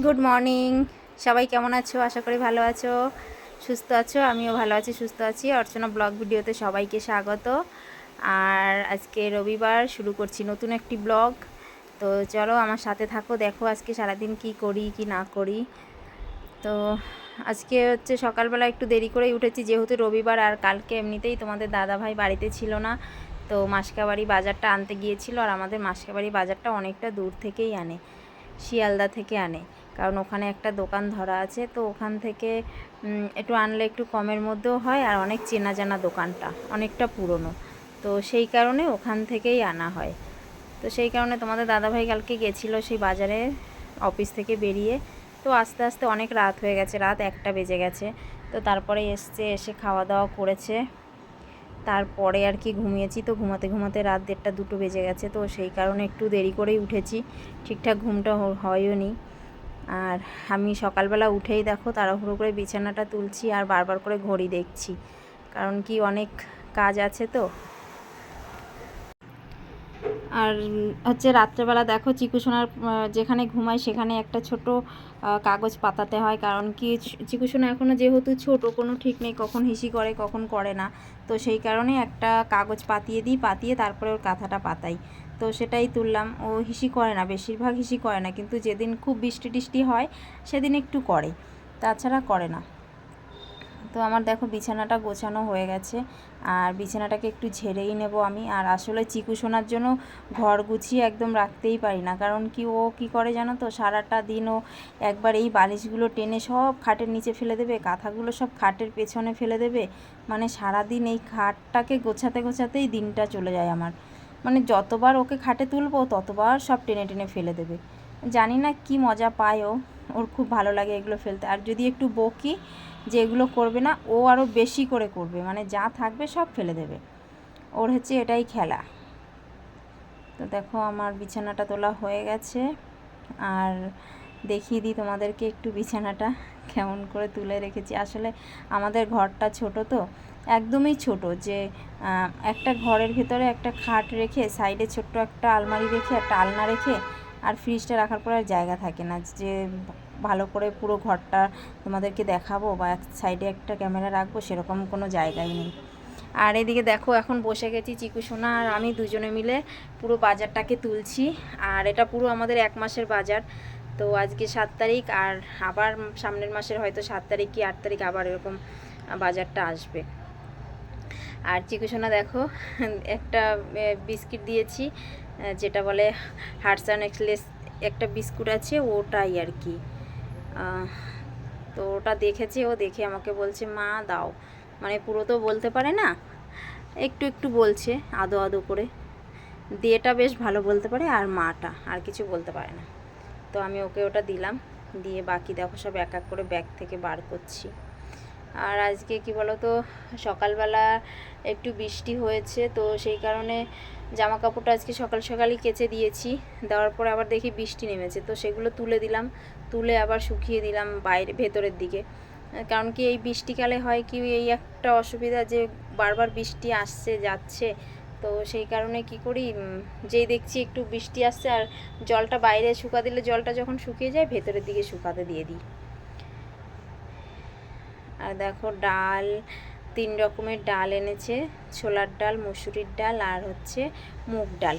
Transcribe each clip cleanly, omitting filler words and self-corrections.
Good morning. সবাই কেমন আছো? আশা করি ভালো আছো, সুস্থ আছো। আমিও ভালো আছি, সুস্থ আছি। অর্চনা ব্লগ ভিডিওতে সবাইকে স্বাগত। আর আজকে রবিবার, শুরু করছি নতুন একটি ব্লগ। তো চলো আমার সাথে থাকো, দেখো আজকে সারাদিন কি করি কি না করি। তো আজকে হচ্ছে সকালবেলা একটু দেরি করেই উঠেছি, যেহেতু রবিবার। আর কালকে এমনিতেই তোমাদের দাদাভাই বাড়িতে ছিল না, তো মাসকাবাড়ি বাজারটা আনতে গিয়েছিল। আর আমাদের মাসকাবাড়ি বাজারটা অনেকটা দূর থেকেই আনে, শিয়ালদা থেকে আনে, কারণ ওখানে একটা দোকান ধরা আছে। তো ওখান থেকে একটু আনলে একটু কমের মধ্যেও হয়, আর অনেক চেনা জানা দোকানটা, অনেকটা পুরনো। তো সেই কারণে ওখান থেকেই আনা হয়। তো সেই কারণে তোমাদের দাদাভাই কালকে গেছিলো সেই বাজারে, অফিস থেকে বেরিয়ে। তো আস্তে আস্তে অনেক রাত হয়ে গেছে, রাত 1টা বেজে গেছে। তো তারপরে এসে খাওয়া দাওয়া করেছে, তারপরে আর কি ঘুমিয়েছি। তো ঘুমাতে ঘুমাতে রাত 1টা 2টো বেজে গেছে। তো সেই কারণে একটু দেরি করেই উঠেছি, ঠিকঠাক ঘুমটা হয়ও নি। আর আমি সকালবেলা উঠেই দেখো তাড়াহুড়ো করে বিছানাটা তুলছি, আর বারবার করে ঘড়ি দেখছি, কারণ কি অনেক কাজ আছে তো। আর হচ্ছে রাত্রেবেলা দেখো চিকুসোনার যেখানে ঘুমায় সেখানে একটা ছোট কাগজ পাতাতে হয়, কারণ কি চিকুসোনা এখনও যেহেতু ছোট, কোনো ঠিক নেই কখন হিসি করে কখন করে না। তো সেই কারণে একটা কাগজ পাতিয়ে দিই, পাতিয়ে তারপরে ওর কাঁথাটা পাতাই। তো সেটাই তুললাম। ও হিসি করে না, বেশিরভাগ হিসি করে না, কিন্তু যেদিন খুব বৃষ্টি টিষ্টি হয় সেদিন একটু করে, তাছাড়া করে না। তো আমার দেখো বিছানাটা গোছানো হয়ে গেছে, আর বিছানাটাকে একটু ঝেড়েই নেব আমি। আর আসলে চিকু সোনার জন্য ঘর গুছিয়ে একদম রাখতেই পারি না, কারণ কি ও কি করে জানো তো, সারাটা দিন ও একবার এই বালিশগুলো টেনে সব খাটের নিচে ফেলে দেবে, কাঁথাগুলো সব খাটের পেছনে ফেলে দেবে। মানে সারাদিন এই খাটটাকে গোছাতে গোছাতেই দিনটা চলে যায় আমার। মানে যতবার ওকে খাটে তুলবো ততবার সব টেনে টেনে ফেলে দেবে। জানি না কি মজা পায় ও, ওর খুব ভালো লাগে এগুলো ফেলতে। আর যদি একটু বকি যে এগুলো করবে না, ও আরও বেশি করে করবে, মানে যা থাকবে সব ফেলে দেবে। ওর হচ্ছে এটাই খেলা। তো দেখো আমার বিছানাটা তোলা হয়ে গেছে, আর দেখিয়ে দিই তোমাদেরকে একটু বিছানাটা কেমন করে তুলে রেখেছি। আসলে আমাদের ঘরটা ছোট, তো একদমই ছোট, যে একটা ঘরের ভেতরে একটা খাট রেখে সাইডে ছোট্ট একটা আলমারি রেখে একটা আলনা রেখে আর ফ্রিজটা রাখার পর আর জায়গা থাকে না যে ভালো করে পুরো ঘরটা তোমাদেরকে দেখাবো বা এক সাইডে একটা ক্যামেরা রাখবো, সেরকম কোনো জায়গাই নেই। আর এদিকে দেখো এখন বসে গেছি চিকু সোনা আর আমি দুজনে মিলে পুরো বাজারটাকে তুলছি। আর এটা পুরো আমাদের 1 মাসের বাজার। তো আজকে 7 তারিখ, আর আবার সামনের মাসের হয়তো 7 তারিখ কি 8 তারিখ আবার এরকম বাজারটা আসবে। আর চিকু সোনা দেখো একটা বিস্কিট দিয়েছি, যেটা বলে হার্টসান এক্সলেস একটা বিস্কুট আছে, ওটাই আর কি। তো ওটা দেখেছে, ও দেখে আমাকে বলছে মা দাও। মানে পুরো তো বলতে পারে না, একটু একটু বলছে আদো আদো করে। দিয়েটা বেশ ভালো বলতে পারে, আর মাটা আর কিছু বলতে পারে না। তো আমি ওকে ওটা দিলাম, দিয়ে বাকি দেখো সব এক এক করে ব্যাগ থেকে বার করছি। আর আজকে কি বলো তো, সকালবেলা একটু বৃষ্টি হয়েছে, তো সেই কারণে জামা কাপড়টা আজকে সকাল সকালই কেচে দিয়েছি। দেওয়ার পরে আবার দেখি বৃষ্টি নেমেছে, তো সেগুলো তুলে দিলাম, তুলে আবার শুকিয়ে দিলাম বাইরে ভেতরের দিকে। কারণ কি এই বৃষ্টিকালে হয় কি, এই একটা অসুবিধা যে বারবার বৃষ্টি আসছে যাচ্ছে। তো সেই কারণে কি করি, যেই দেখছি একটু বৃষ্টি আসছে আর জলটা বাইরে শুকা দিলে, জলটা যখন শুকিয়ে যায় ভেতরের দিকে শুকাতে দিয়ে দিই। আর দেখো ডাল, 3 রকমের ডাল এনেছে, ছোলার ডাল, মসুরির ডাল আর হচ্ছে মুগ ডাল।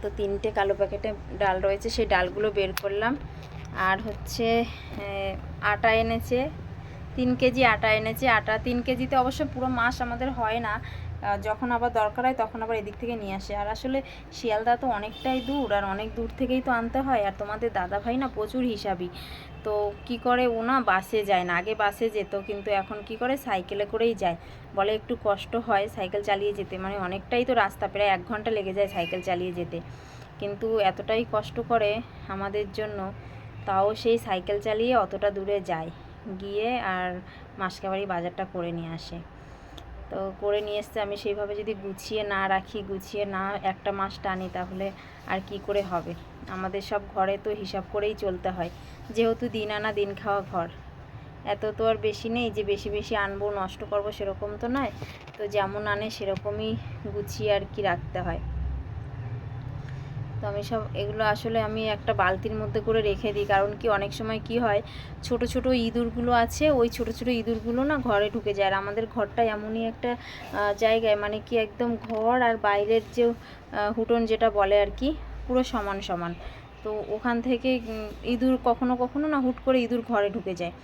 তো 3টে কালো প্যাকেটে ডাল রয়েছে, সেই ডালগুলো বের করলাম। আর হচ্ছে আটা এনেছে, 3 কেজি আটা এনেছে। আটা 3 কেজিতে অবশ্য পুরো মাস আমাদের হয় না, যখন আবার দরকার হয় তখন আবার এদিক থেকে নিয়ে আসে। আর আসলে শিয়ালদা তো অনেকটাই দূর, আর অনেক দূর থেকেই তো আনতে হয়। আর তোমাদের দাদাভাই না প্রচুর হিসাবি, তো কি করে ও না বাসে যায় না, আগে বাসে যেত কিন্তু এখন কি করে সাইকেলে করেই যায়। বলে একটু কষ্ট হয় সাইকেল চালিয়ে যেতে, মানে অনেকটাই তো রাস্তা, প্রায় 1 ঘন্টা লেগে যায় সাইকেল চালিয়ে যেতে, কিন্তু এতটাই কষ্ট করে আমাদের জন্য, তাও সেই সাইকেল চালিয়ে অতটা দূরে যায়, গিয়ে আর মাসকাবাড়ি বাজারটা করে নিয়ে আসে। তো করে নিয়ে এসছে, আমি সেইভাবে যদি গুছিয়ে না রাখি, গুছিয়ে না একটা মাস টানি, তাহলে আর কি করে হবে। আমাদের সব ঘরে তো হিসাব করেই চলতে হয়, যেহেতু দিন আনা দিন খাওয়া ঘর। এত তো আর বেশি নেই যে বেশি বেশি আনবো নষ্ট করব, সেরকম তো নয়। তো যেমন আনে সেরকমই গুছিয়ে আর কি রাখতে হয়। তো আমি সব এগুলো আসলে আমি একটা বালতির মধ্যে করে রেখে দিই, কারণ কি অনেক সময় কি হয় ছোট ছোট ইঁদুরগুলো আছে, ওই ছোট ছোট ইঁদুরগুলো না ঘরে ঢুকে যায়। আর আমাদের ঘরটা এমনই একটা জায়গায়, মানে কি একদম ঘর আর বাইরের যে হুটন যেটা বলে আর কি, পুরো সমান সমান। তো ওখান থেকে ইঁদুর কখনো কখনো না হুট করে ইঁদুর ঘরে ঢুকে যায়।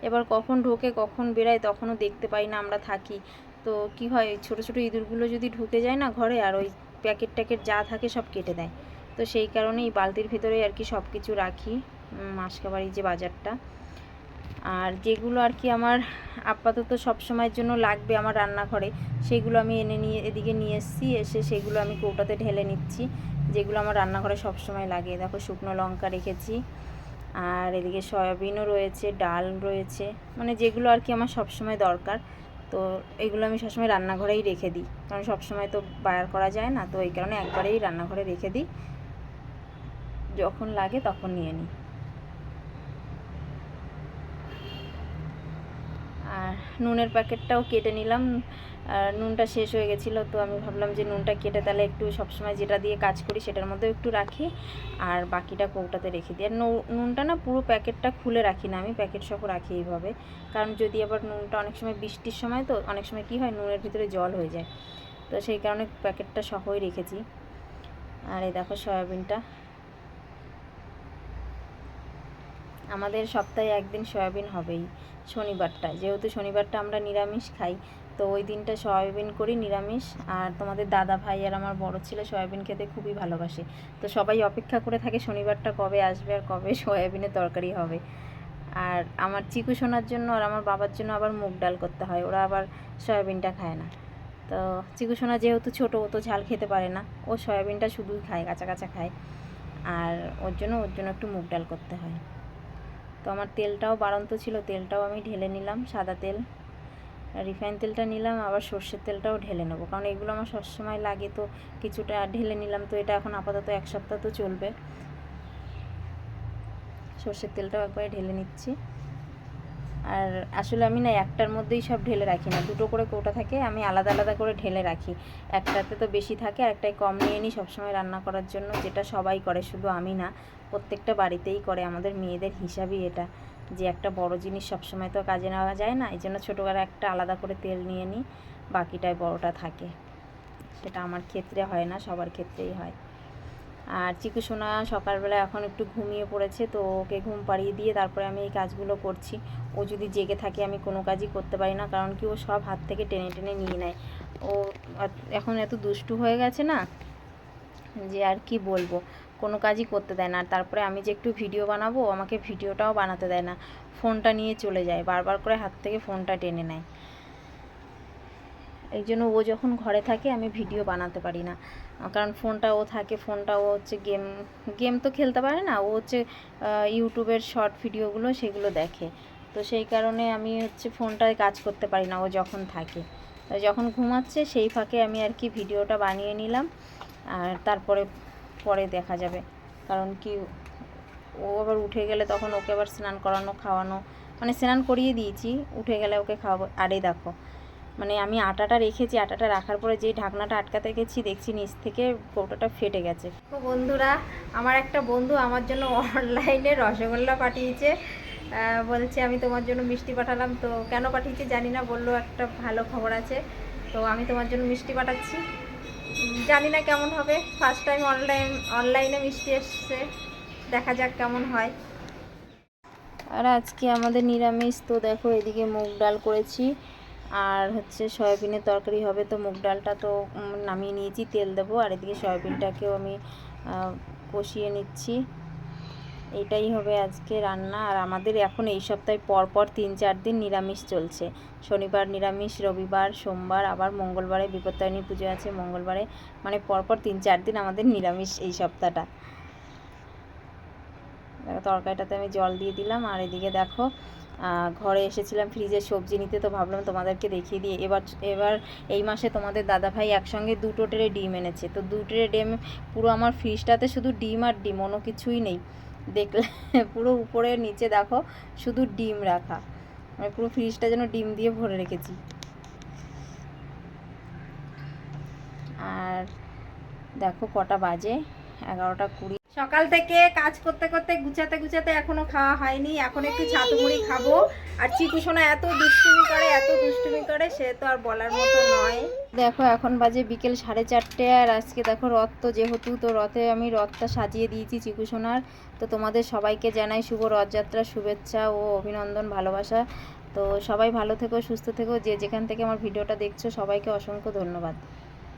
এবার কখন ঢোকে কখন বেরায় তখনও দেখতে পাই না, আমরা থাকি। তো কি হয় ছোট ছোট ইঁদুরগুলো যদি ঢুকে যায় না ঘরে, আর ওই প্যাকেট ট্যাকেট যা থাকে সব কেটে দেয়। তো সেই কারণেই বালতির ভিতরে আর কি সব কিছু রাখি, মাসকাবাড়ি যে বাজারটা। আর যেগুলো আর কি আমার আপাতত সব সময়ের জন্য লাগবে আমার রান্নাঘরে, সেগুলো আমি এদিকে নিয়ে এসেছি, এসে সেগুলো আমি কৌটাতে ঢেলে নিচ্ছি, যেগুলো আমার রান্নাঘরে সব সময় লাগে। দেখো শুকনো লঙ্কা রেখেছি, আর এদিকে সয়াবিনও রয়েছে, ডাল রয়েছে, মানে যেগুলো আর কি আমার সব সময় দরকার। তো এগুলো আমি সবসময় রান্নাঘরেই রেখে দিই, কারণ সবসময় তো বার করা যায় না, তো এই কারণে একবারেই রান্নাঘরে রেখে দিই, যখন লাগে তখন নিয়ে নিই। আর নুনের প্যাকেটটাও কেটে নিলাম, নুনটা শেষ হয়ে গেছিলো, তো আমি ভাবলাম যে নুনটা কেটে তাহলে একটু সবসময় যেটা দিয়ে কাজ করি সেটার মধ্যেও একটু রাখি, আর বাকিটা কৌটাতে রেখে দিই। আর নুনটা না পুরো প্যাকেটটা খুলে রাখি না, আমি প্যাকেট সহ রাখি এইভাবে, কারণ যদি আবার নুনটা অনেক সময় বৃষ্টির সময়, তো অনেক সময় কী হয় নুনের ভিতরে জল হয়ে যায়, তো সেই কারণে প্যাকেটটা সহই রেখেছি। আর এই দেখো সয়াবিনটা, আমাদের সপ্তাহে একদিন সয়াবিন হবেই, শনিবারটা, যেহেতু শনিবারটা আমরা নিরামিষ খাই, তো ওই দিনটা সয়াবিন করি নিরামিষ। আর তোমাদের দাদা ভাই আর আমার বড় ছেলে সয়াবিন খেতে খুবই ভালোবাসে, তো সবাই অপেক্ষা করে থাকে শনিবারটা কবে আসবে আর কবে সয়াবিনের তরকারি হবে। আর আমার চিকু সোনার জন্য আর আমার বাবার জন্য আবার মুগ ডাল করতে হয়, ওরা আবার সয়াবিনটা খায় না। তো চিকু সোনা যেহেতু ছোটো, ও তো ঝাল খেতে পারে না, ও সয়াবিনটা শুধুই খায়, কাঁচা কাঁচা খায়, আর ওর জন্য একটু মুগ ডাল করতে হয়। তো আমার তেলটাও বাড়ন্ত ছিল, তেলটাও আমি ঢেলে নিলাম, সাদা তেল, রিফাইন তেলটা নিলাম, আবার সর্ষের তেলটাও ঢেলে নেবো, কারণ এগুলো আমার সবসময় লাগে, তো কিছুটা ঢেলে নিলাম। তো এটা এখন আপাতত 1 সপ্তাহ তো চলবে। সর্ষের তেলটাও একবারে ঢেলে নিচ্ছি। আর আসলে আমি না একটার মধ্যেই সব ঢেলে রাখি না, দুটো করে কৌটা থাকে, আমি আলাদা আলাদা করে ঢেলে রাখি। একটাতে তো বেশি থাকে আর একটাই কম নিয়ে নিই সবসময় রান্না করার জন্য, যেটা সবাই করে, শুধু আমি না, প্রত্যেকটা বাড়িতেই করে, আমাদের মেয়েদের হিসাবই এটা, যে একটা বড় জিনিস সবসময় তো কাজে নেওয়া যায় না, এই জন্য ছোটো করে একটা আলাদা করে তেল নিয়ে নিই, বাকিটায় বড়টা থাকে। সেটা আমার ক্ষেত্রে হয় না, সবার ক্ষেত্রেই হয়। আর চিকু সোনা সকালবেলা এখন একটু ঘুমিয়ে পড়েছে, তো ওকে ঘুম পাড়িয়ে দিয়ে তারপরে আমি এই কাজগুলো করছি। ও যদি জেগে থাকে আমি কোনো কাজই করতে পারি না, কারণ কি ও সব হাত থেকে টেনে টেনে নিয়ে নেয়। ও এখন এত দুষ্টু হয়ে গেছে না, যে আর কি বলবো, কোনো কাজই করতে দেয় না। আর তারপরে আমি যে একটু ভিডিও বানাবো, আমাকে ভিডিওটাও বানাতে দেয় না, ফোনটা নিয়ে চলে যায়, বারবার করে হাত থেকে ফোনটা টেনে নেয়। এই জন্য ও যখন ঘরে থাকে আমি ভিডিও বানাতে পারি না, কারণ ফোনটা ও থাকে, ফোনটা ও হচ্ছে গেম তো খেলতে পারে না, ও হচ্ছে ইউটিউবের শর্ট ভিডিওগুলো সেগুলো দেখে, তো সেই কারণে আমি হচ্ছে ফোনটায় কাজ করতে পারি না ও যখন থাকে। যখন ঘুমাচ্ছে সেই ফাঁকে আমি আর কি ভিডিওটা বানিয়ে নিলাম, আর তারপরে পরে দেখা যাবে, কারণ কি ও আবার উঠে গেলে তখন ওকে আবার স্নান করানো খাওয়ানো, মানে স্নান করিয়ে দিয়েছি, উঠে গেলে ওকে খাওয়াবো। আরে দেখো, মানে আমি আটাটা রেখেছি, আটাটা রাখার পরে যেই ঢাকনাটা আটকাতে গেছি দেখছি নিচ থেকে কৌটোটা ফেটে গেছে। তো বন্ধুরা, আমার একটা বন্ধু আমার জন্য অনলাইনে রসগোল্লা পাঠিয়েছে, বলছে আমি তোমার জন্য মিষ্টি পাঠালাম। তো কেন পাঠিয়েছে জানি না, বললো একটা ভালো খবর আছে, তো আমি তোমার জন্য মিষ্টি পাঠাচ্ছি। জানি না কেমন হবে, ফার্স্ট টাইম অনলাইনে মিষ্টি এসছে, দেখা যাক কেমন হয়। আর আজকে আমাদের নিরামিষ, তো দেখো এদিকে মুগ ডাল করেছি, আর হচ্ছে সয়াবিনের তরকারি হবে, তো মুগ ডালটা তো নামিয়ে নিয়েছি, তেল দেবো, আর এদিকে সয়াবিনটাকেও আমি কষিয়ে নিচ্ছি। এইটাই হবে আজকে রান্না। আর আমাদের এখন এই সপ্তাহে পরপর 3-4 দিন নিরামিষ চলছে, শনিবার নিরামিষ, রবিবার, সোমবার, আবার মঙ্গলবারে বিপত্তারিণী পুজো আছে মঙ্গলবারে, মানে পরপর 3-4 দিন আমাদের নিরামিষ এই সপ্তাহটা। তরকারিটাতে আমি জল দিয়ে দিলাম। আর এদিকে দেখো ঘরে এসেছিলাম ফ্রিজের সবজি নিতে, তো ভাবলাম তোমাদেরকে দেখিয়ে দিই। এবার এই মাসে তোমাদের দাদাভাই একসঙ্গে 2 ট্রে ডিম এনেছে, তো 2 ট্রে ডিম পুরো আমার ফ্রিজটাতে শুধু ডিম আর ডিম, অন্য কিছুই নেই। দেখলে পুরো উপরে নিচে দেখো শুধু ডিম রাখা, মানে পুরো ফ্রিজটা যেন ডিম দিয়ে ভরে রেখেছি। আর দেখো কটা বাজে, 11:20। সকাল থেকে কাজ করতে করতে গুছাতে গুছাতে এখনো খাওয়া হয়নি। এখন একটু ছাতু মুড়ি খাবো। আর চিকু সোনা এত দুষ্টুমি করে সে তো আর বলার মতো নয়। দেখো এখন বাজে বিকেল 4:30। আর আজকে দেখো রথ তো যেহেতু, তো রথে আমি রথটা সাজিয়ে দিয়েছি চিকু সোনার। তো তোমাদের সবাইকে জানাই শুভ রথযাত্রার শুভেচ্ছা ও অভিনন্দন, ভালোবাসা। তো সবাই ভালো থেকো, সুস্থ থেকো, যে যেখান থেকে আমার ভিডিওটা দেখছো সবাইকে অসংখ্য ধন্যবাদ।